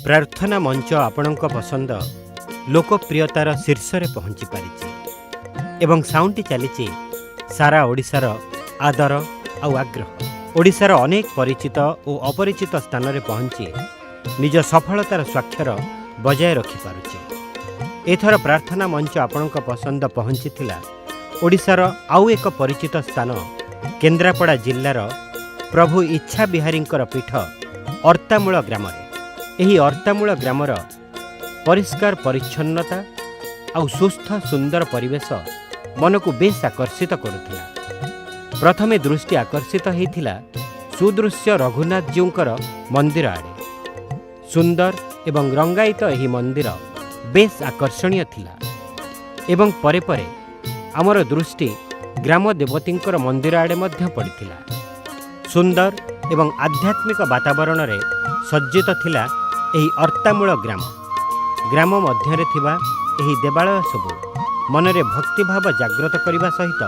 प्रार्थना मंच आपणक पसंद लोकप्रियतार शीर्ष रे पहुंची पारिछि एवं साउंड चली सारा ओडिशार आदर आउ आग्रह ओडिशार अनेक परिचित और अपरिचित स्थान रे पहुंची निज सफलतार स्वाक्षर बजाय रखि पारुछि। एथर प्रार्थना मंच आपणक पसंद पहुंची ओडिशार आउ एक परिचित स्थान केन्द्रापड़ा जिल्लार प्रभु इच्छा बिहारींकर पीठ अर्तामूल ग्राम। एही अर्तामूल ग्रामर परिष्कार परिच्छन्नता आउ सुस्थ सुंदर परिवेश मन को बेस आकर्षित करुथिला। प्रथमे दृष्टि आकर्षित होइथिला सुदृश्य रघुनाथ जीउंकर मंदिर आड़े। सुंदर एवं रंगायित एही मंदिर बेस आकर्षणीय थिला एवं परे परे आमर दृष्टि ग्राम देवतींकर मंदिर आड़े मध्य पड़िथिला। सुंदर एवं आध्यात्मिक वातावरण रे सज्जित थिला एही अर्तामूल ग्राम। ग्राम मध्य थिबा एही देवालय सबु मनरे भक्तिभाव जागृत करने सहित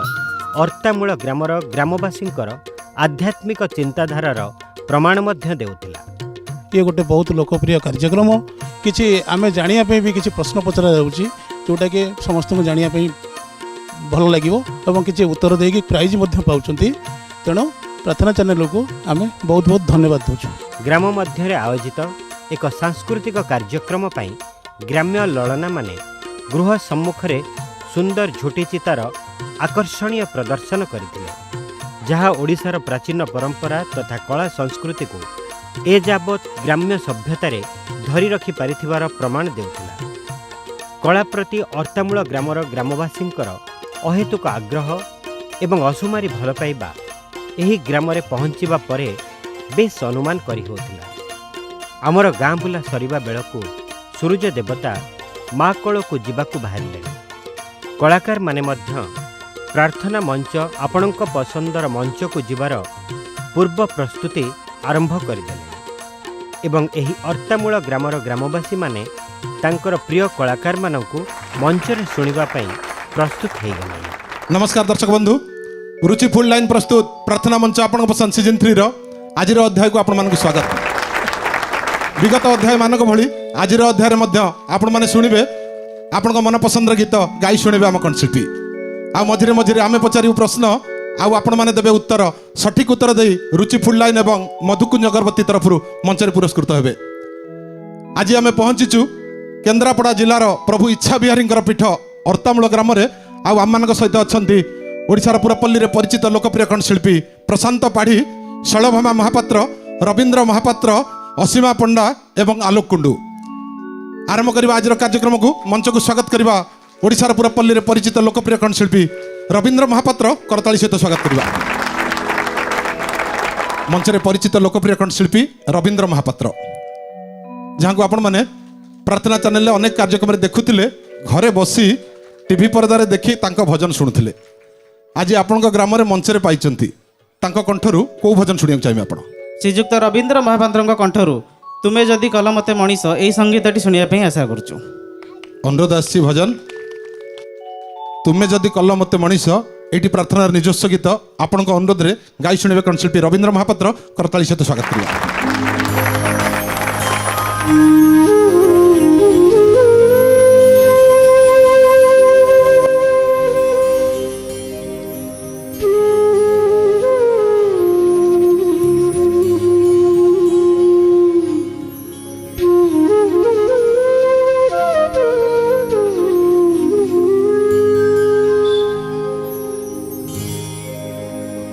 अर्तामूल ग्रामर ग्रामवासींकर आध्यात्मिक चिंताधारार प्रमाण मध्य देउथिला। ये गोटे बहुत लोकप्रिय कार्यक्रम किसी आमे जानिया पे भी किसी प्रश्न पचरा जाउची जोटा कि समस्त को जानिया पे भल लागिवो एवं किसी उत्तर देकी प्राइज मध्य पाउचंती। तेणु प्रार्थना चैनल को आमे बहुत बहुत धन्यवाद दूचु। ग्राम मध्य आयोजित एक सांस्कृतिक कार्यक्रम पई ग्राम्य ललना माने गृह सम्मुखरे सुंदर झोटी चितार आकर्षणीय प्रदर्शन करथिले, जहाँ ओडिशार प्राचीन परंपरा तथा कला संस्कृति को ए जाबत ग्राम्य सभ्यतारे धरी रखि पारिथिबार प्रमाण देउथिला। कला प्रति अर्तामूल ग्रामर ग्रामवासींकर अहेतुक आग्रह एवं असुमारी भल पाइबा एही ग्रामरे पहुँचीबा परे बेस अनुमान करि होथिला। आमर गाँ बुला सरिबा बेलकु सूर्य देवता माँ कोल को जीवाकु बाहरिले। कलाकार माने मध्य प्रार्थना मंच आपणक पसंदर मंच को जीवार पूर्व प्रस्तुति आरंभ करदेले एवं एही अर्तामूल ग्रामर ग्रामवासी माने तांकर प्रिय कलाकार मानकु मंच रे सुनिबा पई प्रस्तुत हो गले। नमस्कार दर्शक बंधु, रुचि फुल लाइन प्रस्तुत प्रार्थना मंच आपणक पसंद सीजन 3 रो आजिर अध्याय को आपण मानकु स्वागत। विगत अध्याय मानक भली आजिर अध्याय मध्य आपण माने सुनिबे आपणक मन पसंद गीत गाई शुणवे आम कंठशिल्पी। आ मझिरे मझिरे आमे पचारू प्रश्न आउ आपण माने देबे उत्तर। सठिक उत्तर दे रुचि फुल लाइन एवं मधुकुंज अगरबत्ती तरफ मंच रे पुरस्कृत हेबे। आज आमे पहुंचीचु केन्द्रापड़ा जिलार प्रभु इच्छा बिहारींकर पीठ अर्तामूल ग्राम रे। आउ आम मानक सहित अछंती ओडिशार पुरपल्ली रे परिचित लोकप्रिय कंठशिल्पी प्रशांत पाढ़ी, शैलभामा महापात्र, रवींद्र महापात्र, असीमा पंडा एवं आलोक कुंडू। आरंभ करबा आज कार्यक्रम को मंच को स्वागत करबा ओडिशार पुरपल्ली रे परिचित लोकप्रिय कंठशिल्पी रवींद्र महापात्र करताली सहित स्वागत करबा। मंच रे परिचित लोकप्रिय कंठशिल्पी रवींद्र महापात्र, जहाँ को आपण माने प्रार्थना चैनल अनेक कार्यक्रम देखुथिले, घरे बसी टीवी पर्दारे देखि तांको भजन शुणुथिले। आज आपण ग्राम रे मंच रे पाइचंती, तांको कंठरू को भजन शुणिया चाहिए आपण? श्रीजुक्त रवींद्र महापात्र कंठरू तुमे जदि कल मते मनीष एही संगीतटी शुणिया आशा करछु। अनुरोध आसी भजन तुमे जदि कल मते मनीष, एटी प्रार्थना निजस्व गीत आपण अनुरोध रे गाई शुणिबे कंठशिल्पी रवींद्र महापात्र करताली सहित स्वागत करिबा।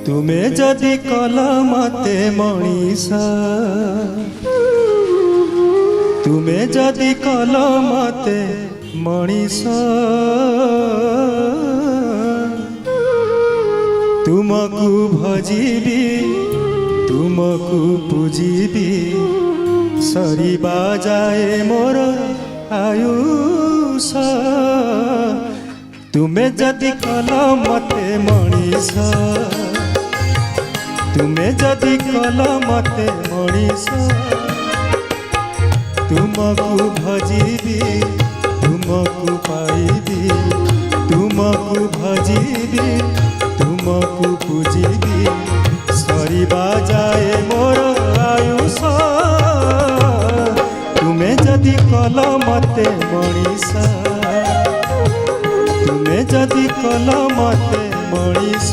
तुमे जदि कल मते मनीष, तुमे जदि कल मते मनीष, तुमको भजीबी तुमको पूजीबी, सरीबा जाए मोर आयुष। तुमे जदि कल मते मनीष, तुमे जदि कल मते मनीष, तुमको भजीबी तुमको पाइबी, तुमको भजीबी तुमको पूजीबी, सरीबा जाए मोर आयुष। तुमे ଯଦି କଲ ମତେ ମଣିଷ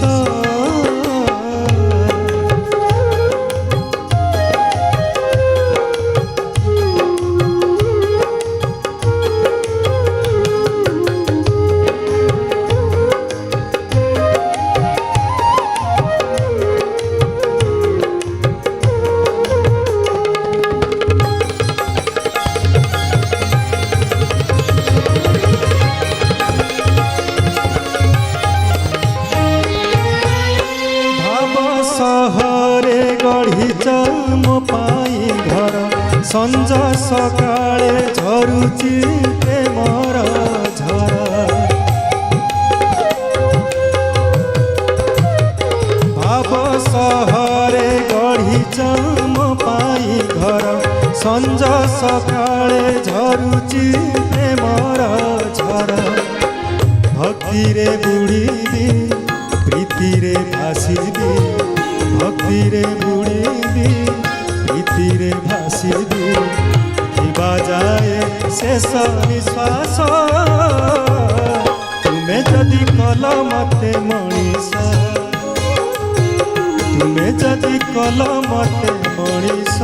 सहरे गढ़िच मो पाई घर संज सकाळे झरुची प्रेमर झर भाव सहरे गढ़िच मो पाई घर संज सकाळे झरुची प्रेमर झर भक्ति रे बुड़ीबी प्रीति रे भासीबी भक्ति रे बुड़ीबी प्रीति रे भासीबी जीवा जाए शेष निश्वास तुमे जदि कल मते मनीष तुमे जदि कल मते मनीष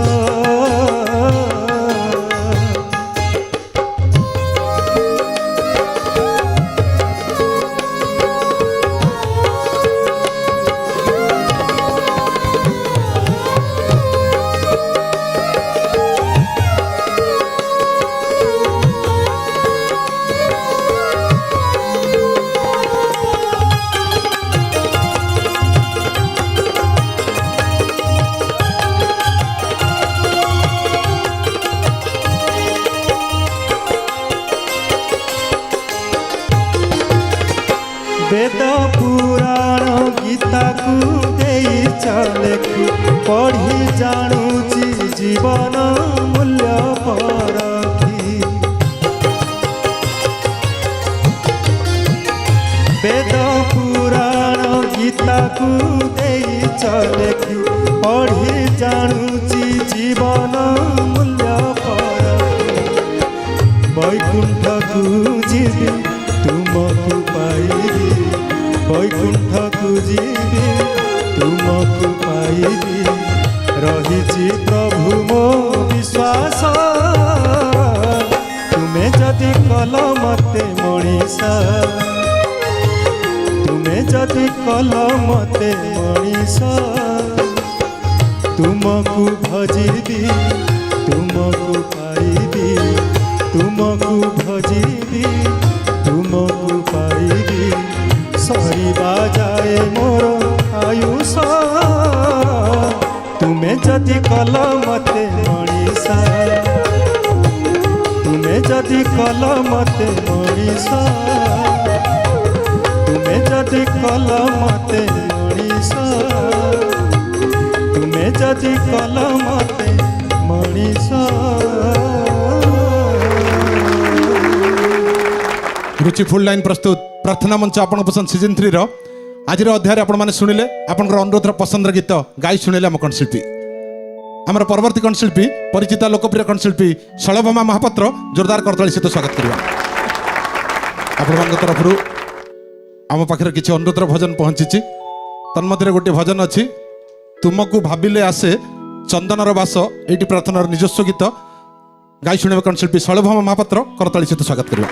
वेद पुराण गीता को देई चलेखु पढ़ी जानुची जीवन मूल्य परखी वेद पुराण गीता को देई चलेखु पढ़ी जानुची जीवन मूल्य परखी वैकुंठ को जीवी तुमको पाइबी वैकुंठ को जीवी तुमको पाइबी रही प्रभु मो विश्वास तुमे जदि कल मते मनीष तुमे जदि कल मते मनीष तुमको भजीबी तुमको पाइबी तुमको भजीबी तुमको पाइबी सरीबा जाए मोर आयुष तुमे जदि कल मते मनीष तुमे जदि कल मते मनीष तुमे जदि कल मते मनीष तुमे जदि कल मते मनीष रुचि फुल लाइन प्रस्तुत प्रार्थना मंच आपण पसंद सीजन 3 रो आज अध्याय आपण माने सुनिले आपण अनुरोध पसंद गीत गाई शुणिले आम कंठशिल्पी आमर परवर्ती कंठशिल्पी परिचिता लोकप्रिय कंठशिल्पी शलभमा महापात्र जोरदार करताली सहित स्वागत करवा आपण तरफ आम पाखे किसी अनुरोध भजन पहुंची तन्मध्य गोटे भजन अच्छी तुमको भाविले आसे चंदनर बास ये प्रार्थनार निजस्व गीत गाई शुणे कंठशिल्पी शलभमा महापात्र करताली सहित स्वागत करवा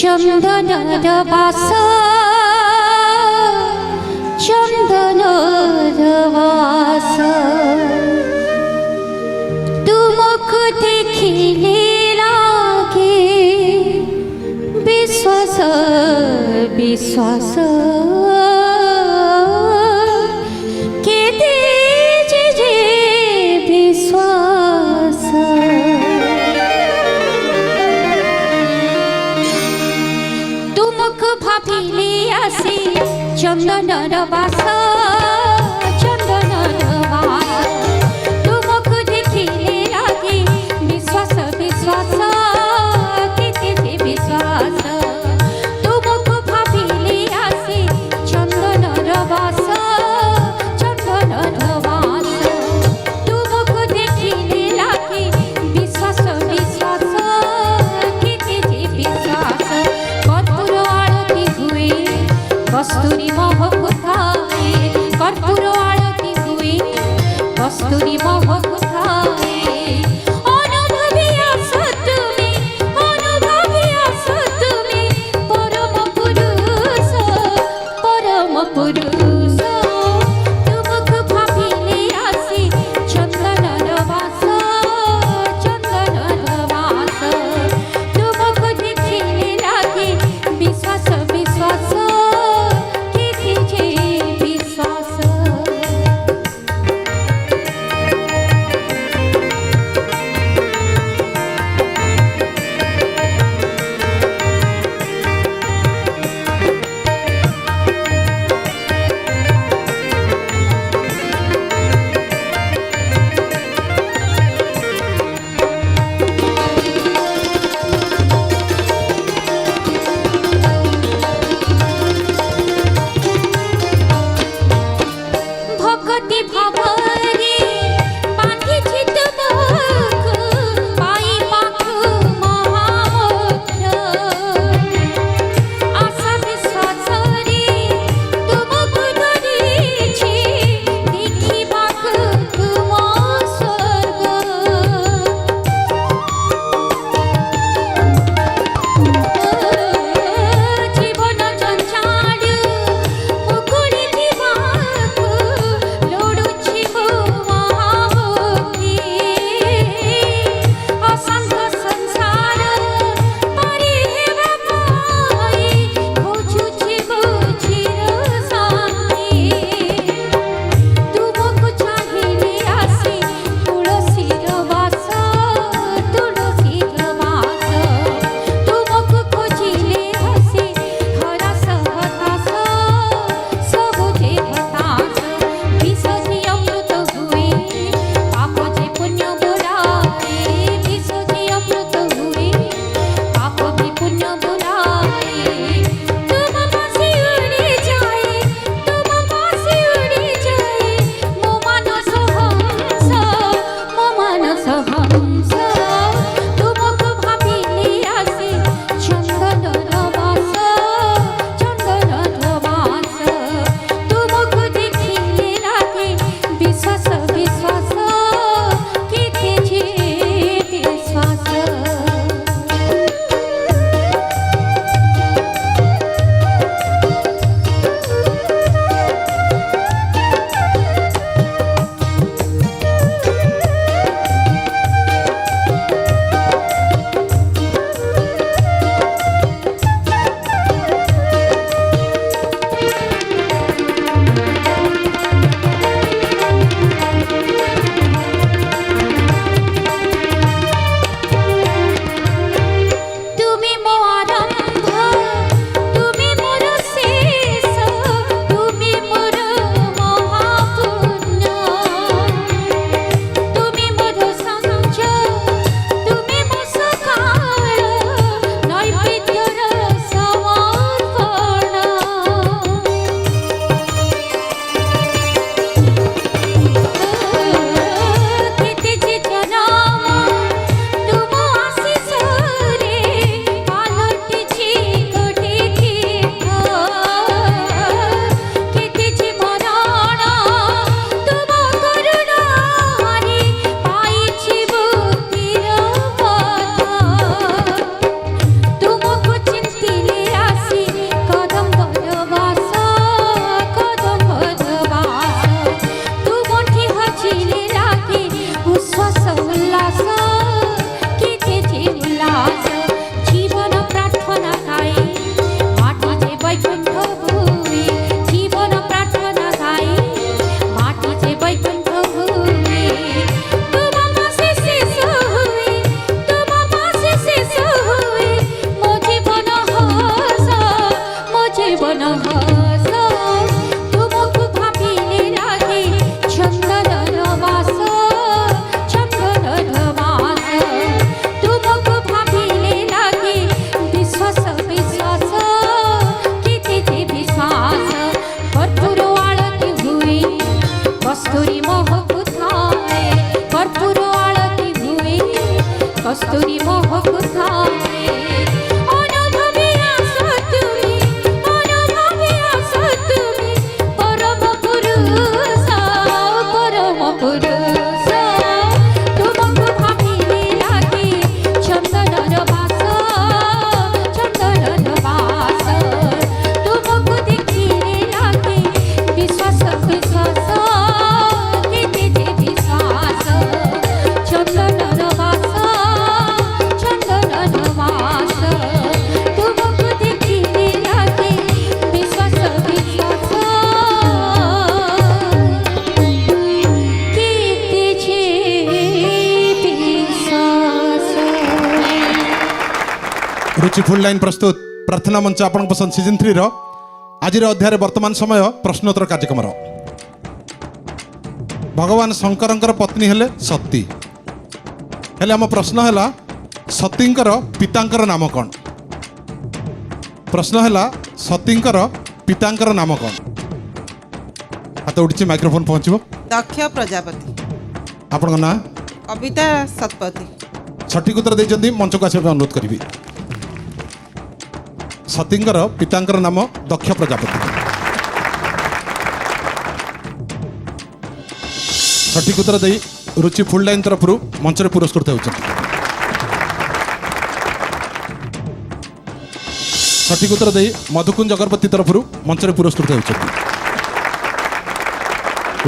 चंदनर बास चंदनर बास तुमको देखिले लागे विश्वास विश्वास के दीजिए विश्वास तुमको भाविले आसी চন্দনর বাস চন্দনর বাস তুমকু দেখিলে লাগে বিশ্বাস বিশ্বাস কেতে যে বিশ্বাস তুমকু ভাবিলে আসে চন্দনর বাস চন্দনর বাস তুমকু দেখিলে লাগে বিশ্বাস বিশ্বাস কেতে যে বিশ্বাস কর্পূর আরতি হুয়ে কস্তুরী মহক থাকে कस्तूरी मोहक थाए कर्पूर आळती हुए कस्तूरी मोहक थाए अनुभवी आस तुमे परम पुरुष तुमको भाविले लागे चंदनर वास तुमको देखिले लागे विश्वास विश्वास केते जे विश्वास चंदनर वास तुमको देखिले लागे विश्वास विश्वास केते जे विश्वास। रुचिफुल लाइन प्रस्तुत प्रार्थना मंच आपण पसंद सीजन 3 रो आज अध्याय वर्तमान समय प्रश्नोत्तर कार्यक्रम भगवान शंकरंकर पत्नी हेले सती हेले आम प्रश्न है सतींकर पितांकर नाम कौन प्रश्न है सतींकर पितांकर नाम कौन हाथ उठी माइक्रोफोन पहुँचो दक्ष प्रजापति आपण ना कविता सतपथी सठिक उत्तर देते मंच को आसपा अनुरोध करी सतींकर पितांकर नाम दक्ष प्रजापति सठिक उत्तर दे रुचि फुल लाइन तरफ मंच पुरस्कृत होती सठिक उत्तर दे मधुकुंज अगरबत्ती तरफ मंच पुरस्कृत होती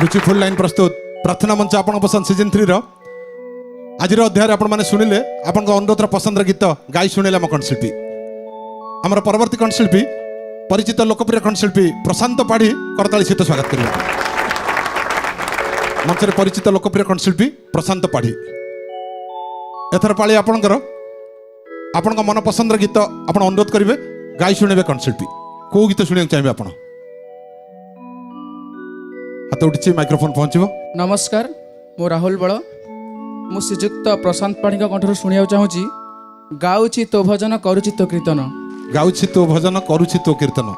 रुचि फुल लाइन प्रस्तुत प्रार्थना मंच आपण पसंद सीजन 3 रो आज अध्याय आपण मैंने शुणिले आपण अनुरोध पसंद गीत गाई शुणिले आम कंठशिल्पी आमर परवर्ती कंठशिल्पी परिचित लोकप्रिय कंठशिल्पी प्रशांत पाढ़ी करताली सहित स्वागत करिया मंच परिचित लोकप्रिय कंठशिल्पी प्रशांत पाढ़ी एथर पाली आपणकर आपण मन पसंद गीत आपण अनुरोध करेंगे गाई शुणे कंठशिल्पी कौ गीत शुणा चाहिए आप हाथ उठी माइक्रोफोन पहुँचो नमस्कार मो राहुल बड़ मु श्रीजुक्त प्रशांत पाढ़ी कंठर शुणा चाहूँगी गाऊची तो भजन करुची तो कीर्तन गाउछि तो भजन करुछि तो कीर्तन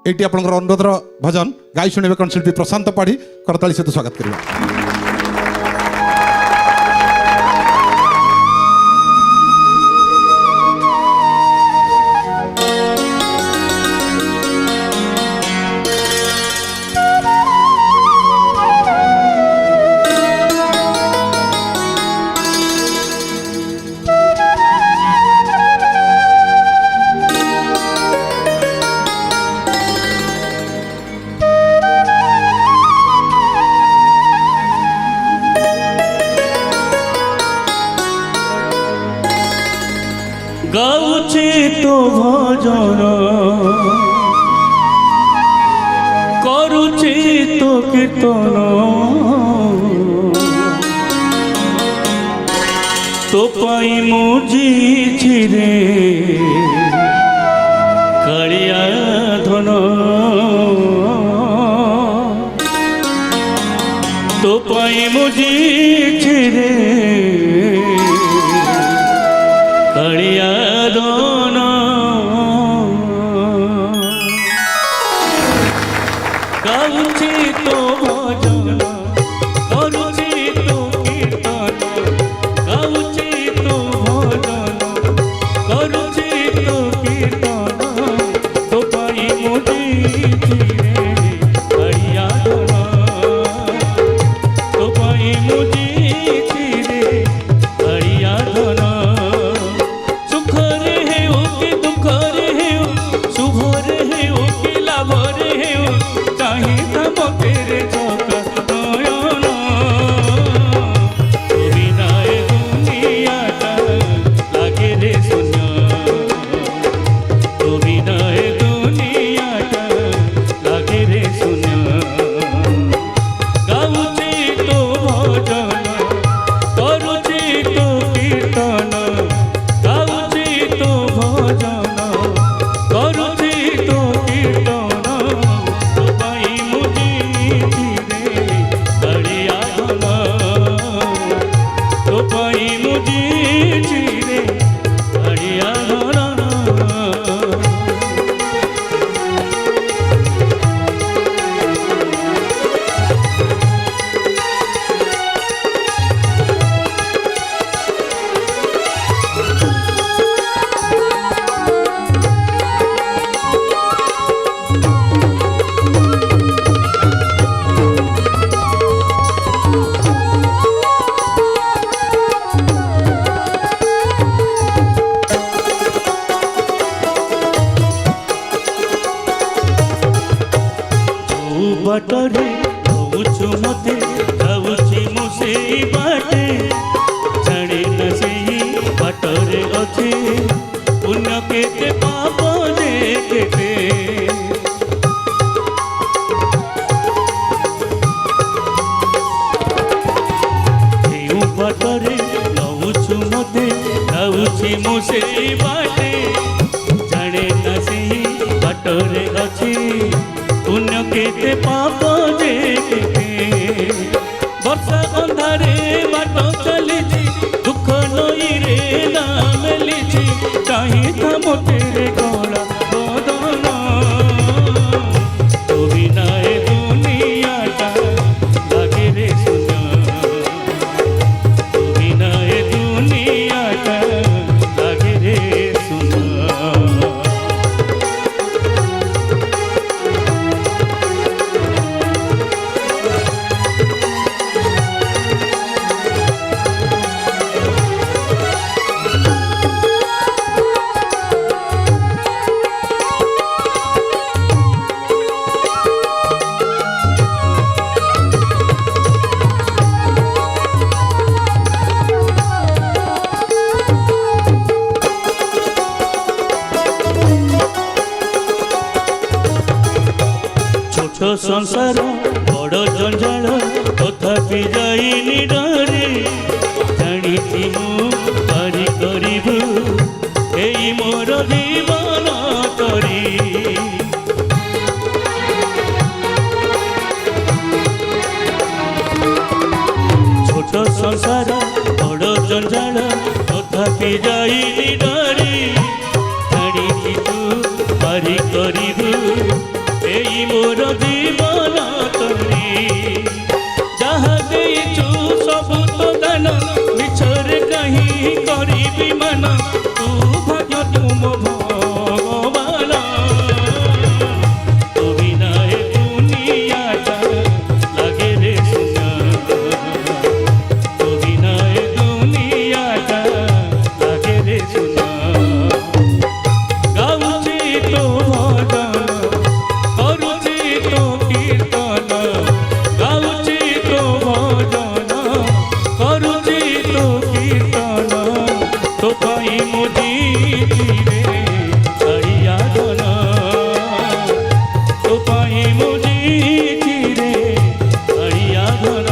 एटी आपनकर अनुरोधर भजन गाई शुणिबे कंठशिल्पी प्रशांत पाढ़ी करताली सहित स्वागत करिया গাউছি তো ভজন করুছি তো কীর্তন তো পাই মুজিছি রে কালিয়া ধন তো পাই মুজিছি রে কালিয়া ধন গাউছি তো ভজন করুছি তো কীর্তন গাউছি তো ভজন করুছি তো কীর্তন তো পাই মুজিছি রে কালিয়া ধন তো পাই মুজিছি রে কালিয়া ধন सुखरे हेउ कि दुखरे हेउ शुभरे हेउ कि लाभरे हेउ चाहे तम तेरे चौका नयन तो बिना ए दुनियाटा लागे रे शून्य तो बिना ए दुनियाटा लागे रे शून्य गाउछि तो भजन करुछि तो कीर्तन गाउछि तो भजन करुछि तो कीर्तन तो पाई मुजिछि रे ନଉଛୁ ମତେ ଯାଉଛି ମୁଁ ସେଇ ବାଟେ ଜାଣେ ନା ସେଇ ବାଟରେ ଅଛି ପୁଣ୍ୟ କେତେ ପାପ ଯେ କେତେ କେଉଁ ବାଟରେ ନଉଛୁ ମତେ ଯାଉଛି ମୁଁ ସେଇ ବାଟେ ଜାଣେ ନା ସେଇ ବାଟରେ ଅଛି पुण्य केते पाप जे केते वर्षा अंधारे बाट चलीची दुख नई रे ना मिलीची चाही था मोते रे गला बदन तो बिना ए दुनिया टा लागे रे सुना तो बिना ए दुनिया टा लागे रे सुना संसार बड़ जंजाल तथापि जाइनी डरे जानी मु पारी करिबु एई मोर जीवन करी छोट संसार बड़ जंजाल तथापि जाइनी डरे जानी तू पारी करिबु एई मोर जीवन तरी जहाँ देचु सबु तो दान मिछरे कहीं करी मन तू भाग्य तुम भगवान तो बिना ए दुनिया टा लागे रे सुना तो बिना ए दुनिया टा लागे रे सुना गाउची तो भजन करुची तो कीर्तन गाउची तो भजन करुची तो कीर्तन तो पाई मुझी रे हरिया धन तो पाई मुझी रे हरिया धन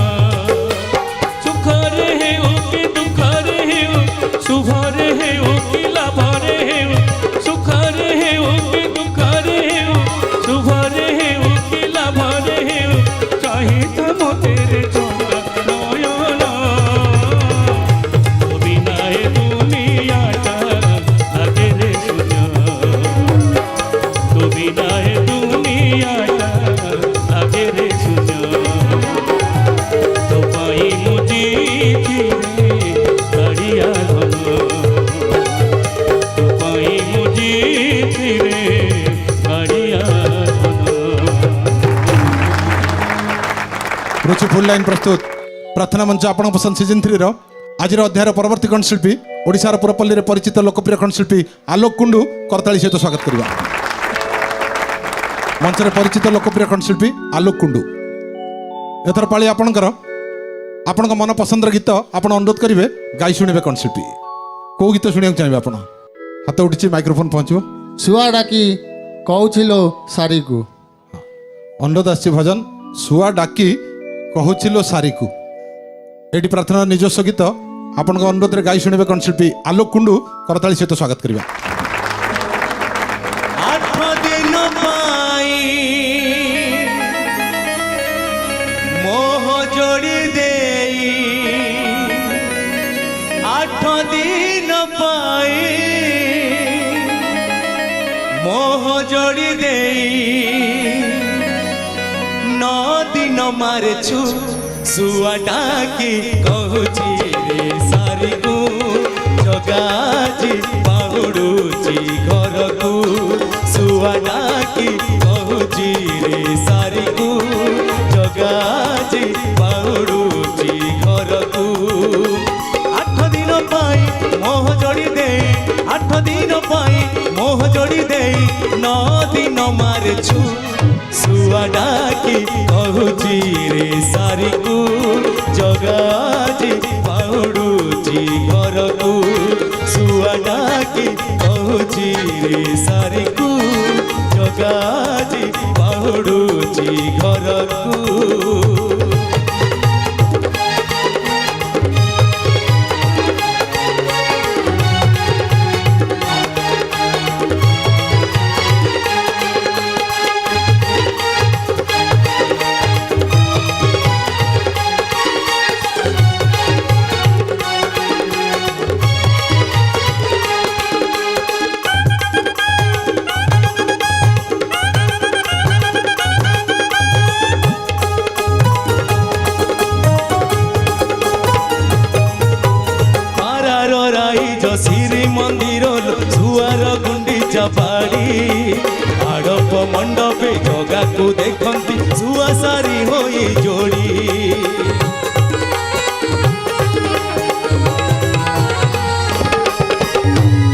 सुखरे हेउ कि दुखरे हेउ शुभरे हेउ कि लाभरे हेउ सुखरे हेउ कि दुखरे हेउ शुभरे हेउ कि लाभरे हेउ चाहे तो मोते रे चंद्र नयन तो बिना ए दुनिया टा लागे रे सुना तो बिना ए दुनिया टा लागे रे सुना तो पाई मुझी रे हरिया धन तो पाई मुझी रे हरिया धन रुचि फुल लाइन प्रस्तुत प्रार्थना मंच आपण पसंद सीजन 3 आज अध्याय परवर्ती कंठशिल्पी ओडिशार पुरपल्ली रे परिचित लोकप्रिय कंठशिल्पी आलोक कुंडू करताली सहित स्वागत करवा मंच रे परिचित लोकप्रिय कंठशिल्पी आलोक कुंडू एथर पाली आपणकर आपणक मन पसंद गीत आपण अनुरोध करेंगे गाई शुणवे कंठशिल्पी कौ गीत शुणा चाहिए आप हाथ उठी माइक्रोफोन पहुँचो शुआ डाकी कहूलो सारी को अनुरोध आसी भजन शुआ डाकी कहूलो सारी को एटी प्रार्थना निजस्व गीत आपण अनुरोध रे गाई शुणवे कंठशिल्पी आलोक कुंडू करताली सहित स्वागत करवा 8 दिन पाई मोह जोड़ी देई 8 दिन पाई मोह जोड़ी देई 9 दिन मारछु सुआ डाकी कहूची रे सारी को जगाजी बाहुडुची घर को सुआ डाकी कहूची रे सारी को जगाजी बाहुडुची घर को 8 दिन पाई मोह जोड़ी दे 8 दिन पाई मोह जोड़ी दे 9 दिन मारछु सुआ डाकी कहूची रे सारी को जगाजी बाहुडुची घर को सुआ डाकी कहूची रे सारी को जगाजी बाहुडुची घर को श्री मंदिर सुआर गुंडीचा बाड़ी आड़प मंडपे जगा को देखती सुआ सारी होई जोड़ी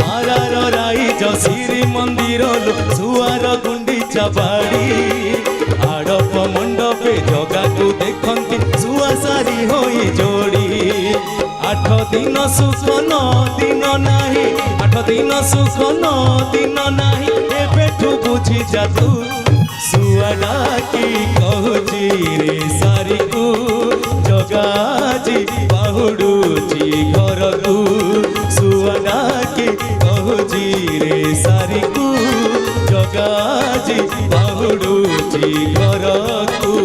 मारार राइज श्री मंदिर सुआर गुंडीचा बाड़ी आड़प मंडपे जगा को देखती सुआ सारी होई जोड़ी 8 दिन सुख 9 दिन नाही 8 दिन सुख 9 दिन नाही एबेठू बुझी जा तू सुआ डाकी कहूची रे सारी को जगाजी बाहुडुची घर को सुआ डाकी कहूची रे सारी को जगाजी बाहुडुची घर को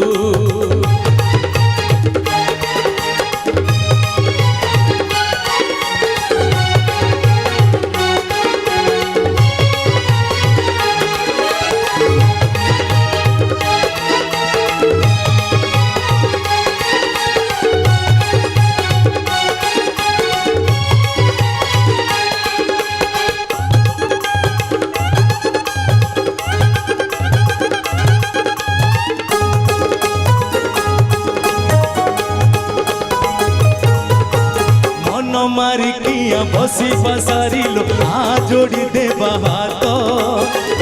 मारिकिया बसी बसारी लो आ जोड़ी देवा हाथ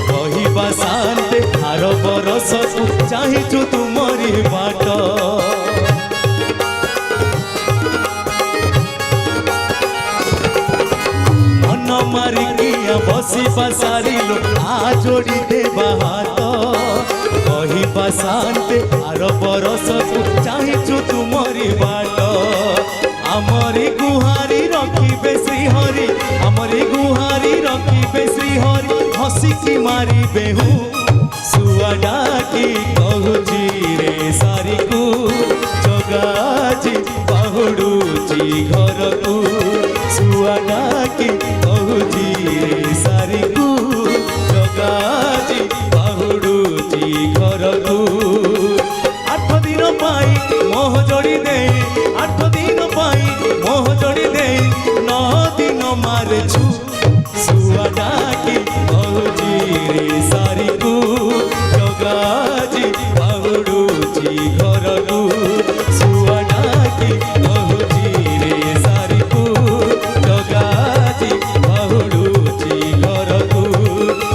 कहिबा शांते आर बरस को चाहिछु तुमरी बाट मन मारिकिया बसी बसारी लो आ जोड़ी देवा हाथ कहिबा शांते आर बरस को चाहिछु तुमरी बाट हमरी गुहारी रखिबे श्रीहरि हमरी गुहारी रखिबे श्रीहरि हसी की मारी बेहू सुआ डाकी कहूची रे सारी को जगाजी बाहुडुची घर को सुआ डाकी कहूची रे सारी को जगाजी बाहुडुची घर को 8 दिन पाई मोह जोड़ी दे 8 दिन पाई मोह जोड़ी दे 9 दिन मारे छु सुआ डाकी कहूची रे सारी को जगाजी बाहुडुची घर को सुआ डाकी कहूची रे सारी को जगाजी बाहुडुची घर को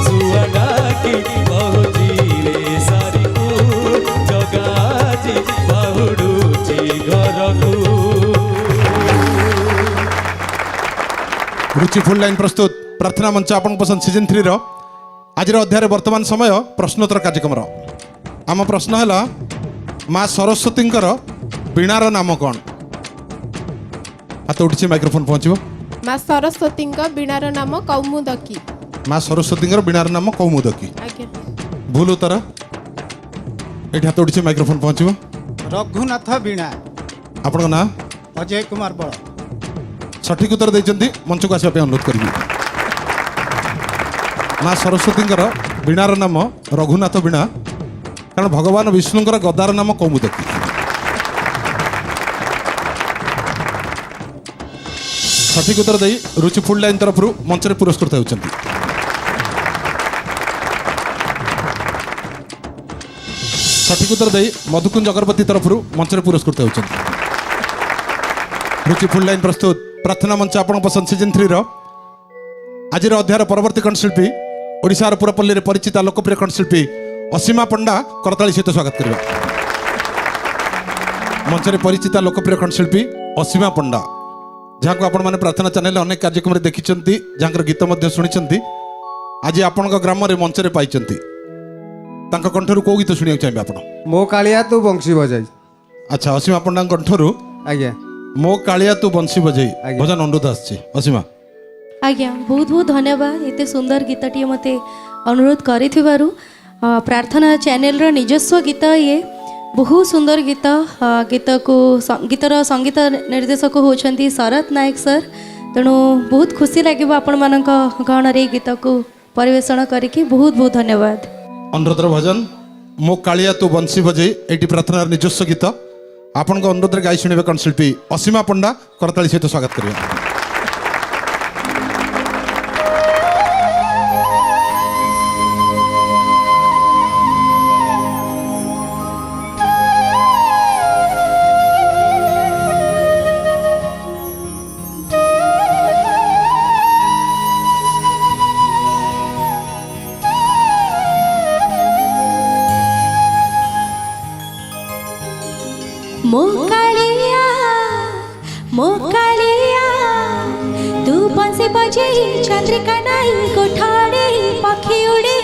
सुआ डाकी कहूची रे सारी को जगाजी बाहुडुची घर को रुचि फुल लाइन प्रस्तुत प्रार्थना मंच आपण पसंद सीजन 3 रो आज अध्याय वर्तमान समय प्रश्नोत्तर कार्यक्रम आम प्रश्न है माँ सरस्वती वीणार नाम कौन हाथ उठी माइक्रोफोन पहुँचो माँ सरस्वती वीणार नाम कौमुदकी माँ सरस्वती वीणार नाम कौमुदकी भूल उत्तर ये हाथ उठी माइक्रोफोन पहुँचो रघुनाथ वीणा आपण ना अजय कुमार बल सठिक उत्तर देते मंच को आसपा अनुरोध करी माँ सरस्वती वीणार नाम रघुनाथ वीणा कारण भगवान विष्णुंकर गदार नाम कौमुदकी सठिक उत्तर दे रुचि फुल लाइन तरफ मंच में पुरस्कृत होती सठिक उत्तर दे मधुकुंज अगरबत्ती तरफ मंच में पुरस्कृत होती रुचि फुल लाइन प्रस्तुत प्रार्थना मंच आपण पसंद सीजन 3 रो आज अध्याय परवर्ती कंठशिल्पी ओडिशार पुरपल्ली परिचित लोकप्रिय कंठशिल्पी ଅସୀମା ପଣ୍ଡା କରତାଳି ସହିତ ସ୍ୱାଗତ କରିବା। ମଞ୍ଚରେ ପରିଚିତା ଲୋକପ୍ରିୟ କଣ୍ଠଶିଳ୍ପୀ ଅସୀମା ପଣ୍ଡା, ଯାହାକୁ ଆପଣମାନେ ପ୍ରାର୍ଥନା ଚ୍ୟାନେଲରେ ଅନେକ କାର୍ଯ୍ୟକ୍ରମରେ ଦେଖିଛନ୍ତି, ଯାହାଙ୍କର ଗୀତ ମଧ୍ୟ ଶୁଣିଛନ୍ତି। ଆଜି ଆପଣଙ୍କ ଗ୍ରାମରେ ମଞ୍ଚରେ ପାଇଛନ୍ତି, ତାଙ୍କ କଣ୍ଠରୁ କେଉଁ ଗୀତ ଶୁଣିବାକୁ ଚାହିଁବେ ଆପଣ? ମୋ କାଳିଆ ତୁ ବଂଶୀ ବଜାଇ। ଆଚ୍ଛା, ଅସୀମା ପଣ୍ଡାଙ୍କ କଣ୍ଠରୁ ଆଜ୍ଞା ମୋ କାଳିଆ ତୁ ବଂଶୀ ବଜେଇ ଆଜ୍ଞା। ଭଜନ ଅନୁରୋଧ ଆସିଛି। ଅସୀମା, ଆଜ୍ଞା ବହୁତ ବହୁତ ଧନ୍ୟବାଦ ଏତେ ସୁନ୍ଦର ଗୀତଟିଏ ମୋତେ ଅନୁରୋଧ କରିଥିବାରୁ। ପ୍ରାର୍ଥନା ଚ୍ୟାନେଲର ନିଜସ୍ୱ ଗୀତ ଇଏ ବହୁତ ସୁନ୍ଦର ଗୀତ। ଗୀତର ସଙ୍ଗୀତ ନିର୍ଦ୍ଦେଶକ ହେଉଛନ୍ତି ଶରତ ନାୟକ ସାର୍। ତେଣୁ ବହୁତ ଖୁସି ଲାଗିବ ଆପଣମାନଙ୍କ ଗହଣରେ ଏଇ ଗୀତକୁ ପରିବେଷଣ କରିକି। ବହୁତ ବହୁତ ଧନ୍ୟବାଦ। ଅନୁରୋଧର ଭଜନ ମୋ କାଳିଆ ତୁ ବଂଶୀ ବଜେଇ, ଏଇଟି ପ୍ରାର୍ଥନାର ନିଜସ୍ୱ ଗୀତ। ଆପଣଙ୍କ ଅନୁରୋଧରେ ଗାଇ ଶୁଣିବେ କଣ୍ଠଶିଳ୍ପୀ ଅସୀମା ପଣ୍ଡା, କରତାଳି ସହିତ ସ୍ୱାଗତ କରିବେ। ମୋ କାଳିଆ ତୁ ବଂଶୀ ବଜେଇ ଚନ୍ଦ୍ରିକା ନାଇ କୋଠରେ ପକ୍ଷୀ ଉଡ଼େ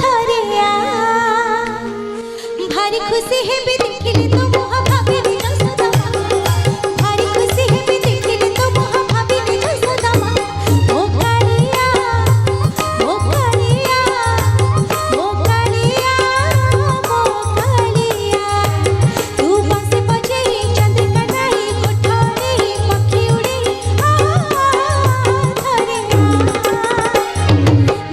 ଥରେ ଭାରି ଖୁସି ହେବି ଦେଖିଲେ ତୋ ମୁହ ଭାବିଲି ସଦାମା। ଭାରି ଖୁସି ହେବି ଦେଖିଲେ ତୋ ମୁହ ଭାବିଲି ସଦାମା। ମୋ କାଳିଆ ମୋ କାଳିଆ ମୋ କାଳିଆ ମୋ କାଳିଆ ତୁ ବଂଶୀ ବଜେଇ ଚନ୍ଦ୍ରିକା ନାଇ କୋଠରେ ପକ୍ଷୀ ଉଡ଼େ ଥରେ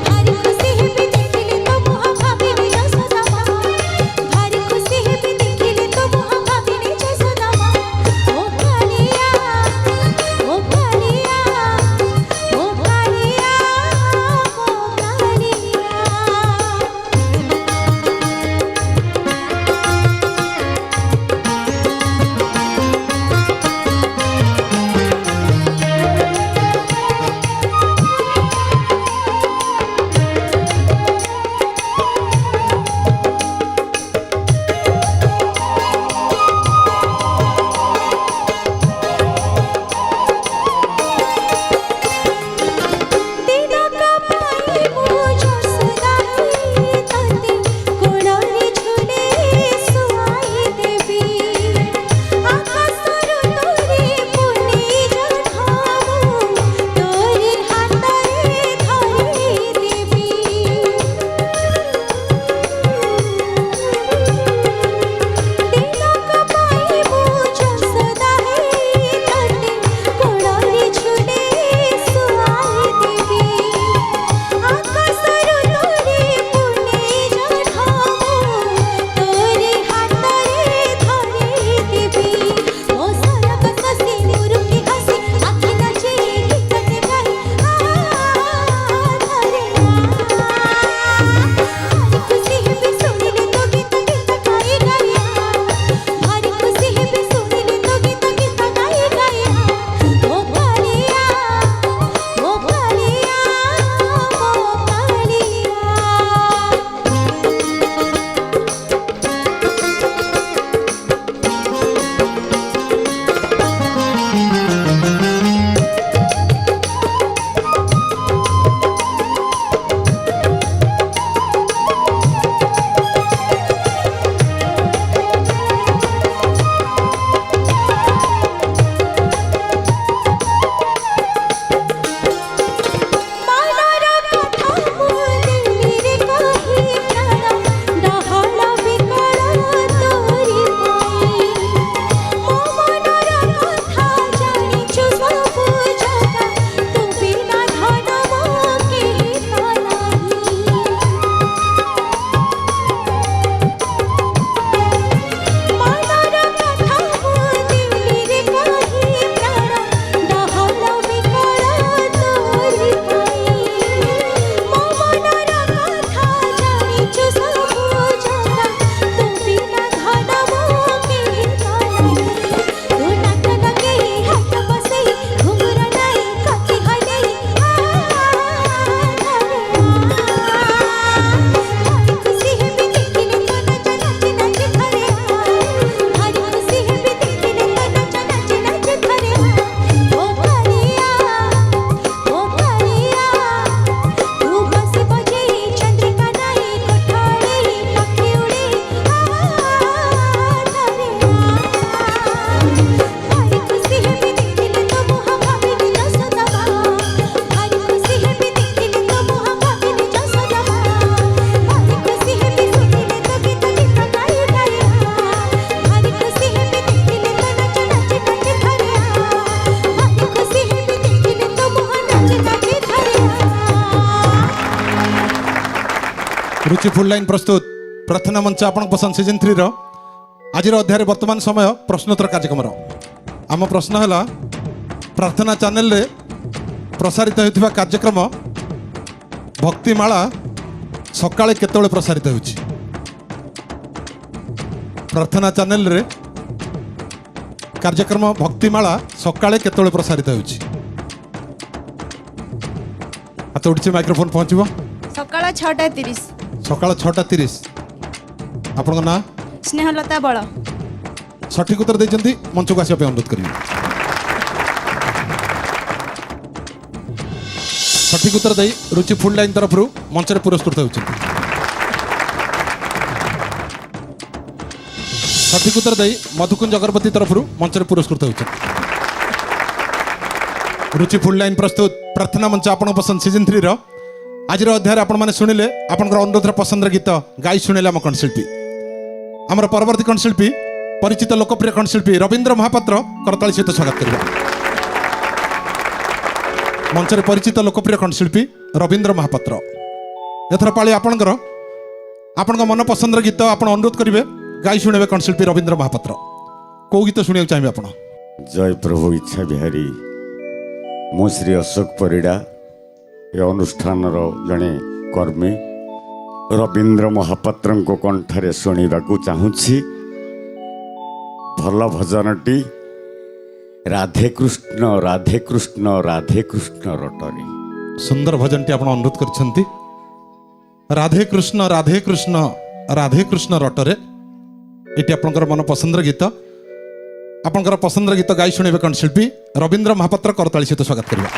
ଭାରି ଖୁସି ହେବି ଦେଖିଲେ ତୋ ମୁହ ଭାବିଲି ସଦାମା। ଭାରି ଖୁସି ହେବି ଦେଖିଲେ ତୋ ମୁହ रुचि फुल लाइन प्रस्तुत प्रार्थना मंच आपण पसंद सीजन 3 रो आज अध्याय वर्तमान समय प्रश्नोत्तर कार्यक्रम आम प्रश्न है प्रार्थना चैनल रे प्रसारित होता कार्यक्रम भक्तिमाला सकाळे केतବେଳେ प्रसारित होउछि प्रार्थना चैनल रे कार्यक्रम भक्तिमाला सकाळे केतବେଳେ प्रसारित होउछि हाथ उठिछि माइक्रोफोन पहुँचबो सकाळ 6:30 सकाळ 6:30 आपन ना स्नेहलता बळ सठिक उत्तर देइछन्ती मंच को आसिया पे अनुरोध करिवे सठिक उत्तर दे रुचि फुल लाइन तरफ मंच रे पुरस्कृत होउछन्ती सठिक उत्तर दे मधुकुंज अगरबत्ती तरफ मंच रे पुरस्कृत होउछन्ती रुचि फुल लाइन प्रस्तुत प्रार्थना मंच आपण पसंद सीजन 3 रो आज अध्याय आपण माने सुनिले आपनकर अनुरोध पसंद गीत गाई शुणिले आम कंठशिल्पी आमर परवर्ती कंठशिल्पी परिचित लोकप्रिय कंठशिल्पी रवींद्र महापात्र करताली सहित स्वागत करवा मंच रे परिचित लोकप्रिय कंठशिल्पी रवींद्र महापात्र एथर पाली आपनकर मन पसंद गीत आपण अनुरोध करिवे गाई शुणिबे कंठशिल्पी रवींद्र महापात्र को गीत शुणिया चाहिए आपण जय प्रभु इच्छा बिहारी मु श्री अशोक परिड़ा ए अनुष्ठान जड़े कर्मी रवींद्र महापात्र कंठरे शुणा चाहूँगी भल भजनटी राधे कृष्ण राधे कृष्ण राधे कृष्ण रटरी सुंदर भजनटी आपण अनुरोध करछंती राधे कृष्ण राधे कृष्ण राधे कृष्ण रटरे एटी आपनकर मन पसंद गीत आपनकर पसंद गीत गाई शुणिबे कंठशिल्पी रवींद्र महापात्र करताली सहित स्वागत करवा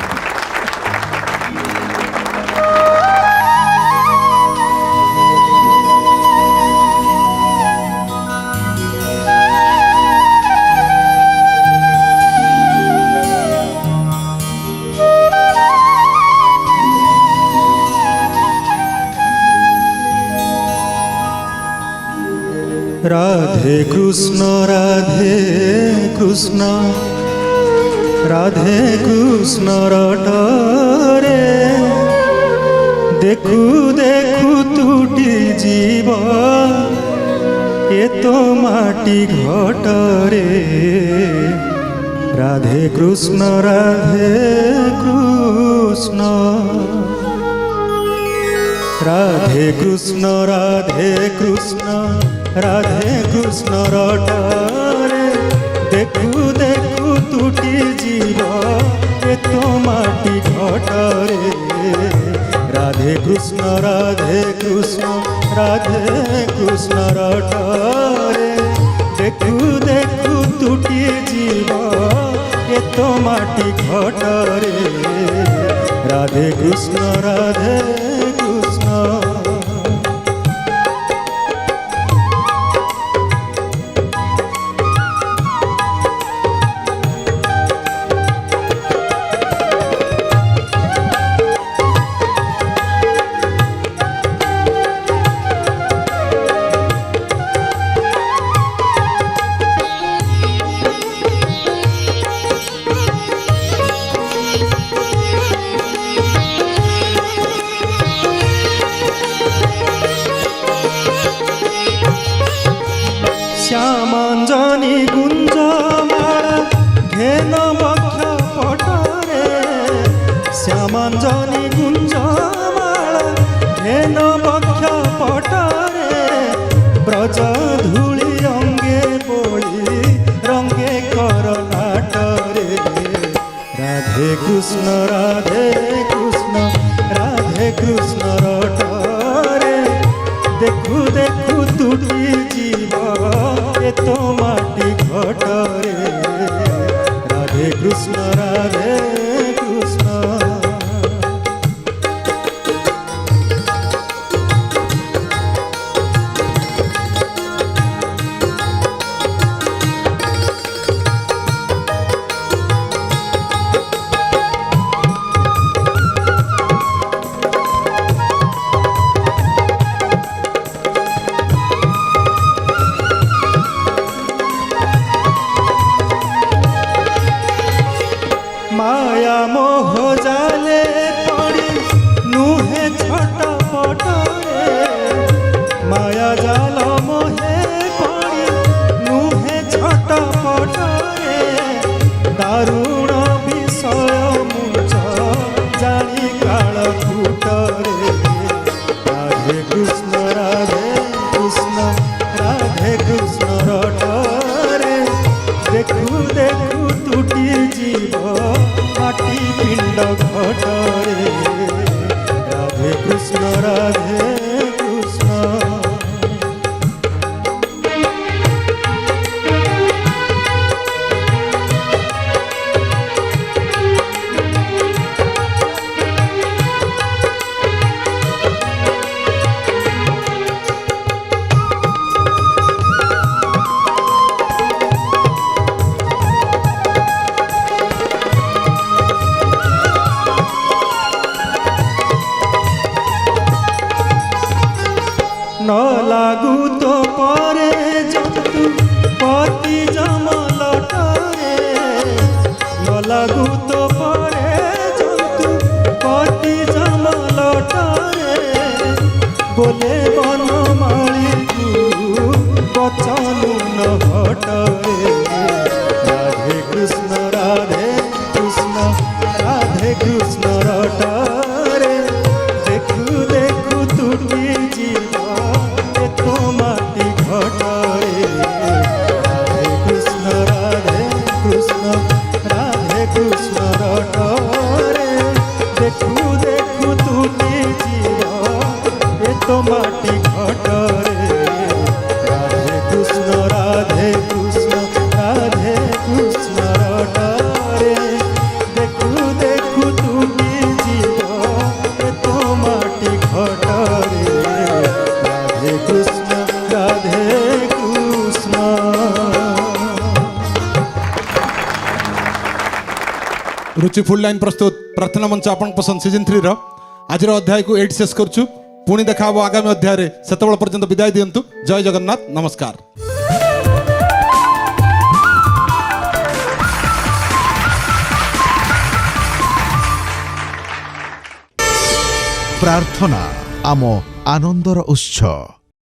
राधे कृष्ण राधे कृष्ण राधे कृष्ण रटरे देखु देखु टूटी जीव ये तो माटी घटरे राधे कृष्ण राधे कृष्ण राधे कृष्ण राधे कृष्ण राधे कृष्ण रटरे देखु देखु टूटी जीव ए तो माटी घटरे राधे कृष्ण राधे कृष्ण राधे कृष्ण रटरे देखु देखु टूटी जीव ए तो माटी घटरे राधे कृष्ण राधे कृष्ण श्यामांजनी गुंजमाला घेन बक्ष पटरे श्यामांजनी गुंजमाला घेन बक्ष पटरे ब्रज धूली अंगे बोली रंगे कर नाटरे राधे कृष्ण राधे कृष्ण राधे कृष्ण रटरे देखु देखु टूटी जीव ए तो माटी घटरे राधे कृष्ण राधे कृष्ण ରାଧେ କୃଷ୍ଣ ରାଧେ କୃଷ୍ଣ ରଟରେ ଦେଖୁ ଦେଖୁ ତୁଟି ଯିବ ଏ ତ ମାଟି ଘଟରେ ରାଧେ କୃଷ୍ଣ ରଟରେ ଦେଖୁ ଦେଖୁ ତୁଟି ଯିବ ଏ ତ ମାଟି ଘଟରେ ରାଧେ କୃଷ୍ଣ रुचि फुल लाइन प्रस्तुत प्रार्थना मंच आपण पसंद सीजन 3 रो आज अध्याय को 8 शेष करछु पुणी देखा हबो आगामी अध्याय रे सेतबेल पर्यंत विदाय दियंतु जय जगन्नाथ नमस्कार प्रार्थना आम आनंदर उत्सव।